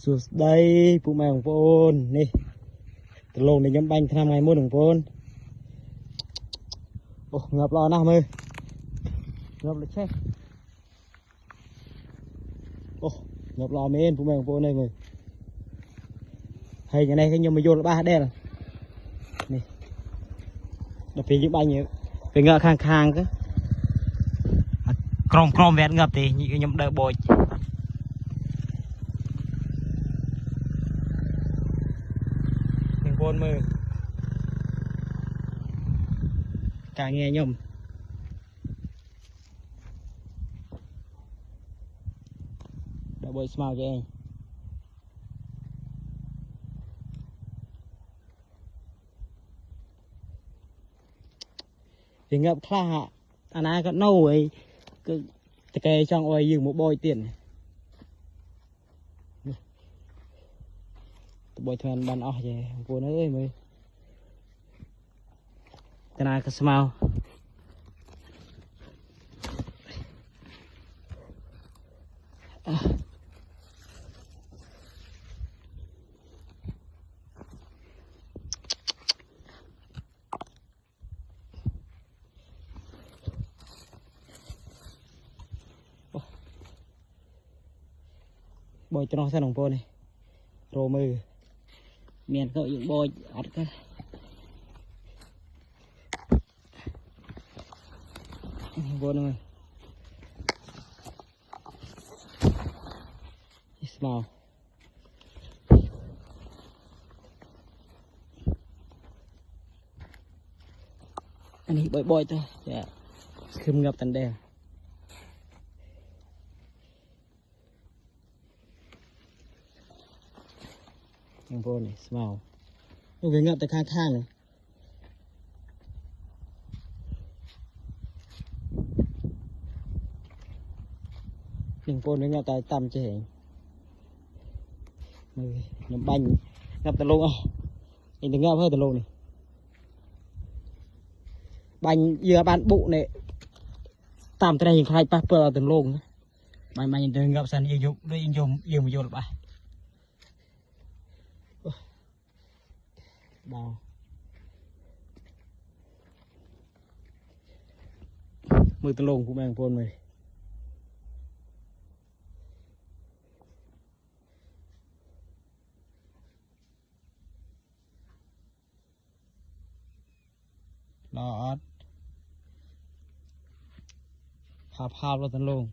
สุดได้ผู้แม่ของโปนนี่ตะลงในย้ำบังทำไงมั่วของโปนโอ้เงือบรอหน้ามือเงือบเลยใช่โอ้เงือบรอเมนผู้แม่ของโปนđâyมือhay cái này cái nhom mà vô là ba đen này đặc biệt những bao nhiêu về ngựa khang khang cái crom crom vẹn ngập thì những cái nhom đỡ bồi con mơ cả nghe nhom đã bơi smile cho em thì ngập kha anh ai có nâu ấy cứ cái trong ôi dừng một bôi tiền bôi thuyền bàn ở vậy cô nói ơi mới cái này có smile bôi cho nó sang đồng bôi này rô mư miền cậu những bôi ọt cái bôi này smile anh ấy bôi bôi thôi dạ khum ngập tận đèn thằng vô này smile nó về ngập tại khang khang này thằng vô nó ngập tại tầm chứ hình nhầm banh ngập tại luôn nhìn thấy ngập hơi tại luôn này banh vừa bán bụ này tạm tới đây nhìn khai pa pơ từ luôn banh banh từ ngập sân yêu dụng đây yêu mà vô là bài đào mười tầng lồng của mình phôn này đó phá phá vào tầng lồng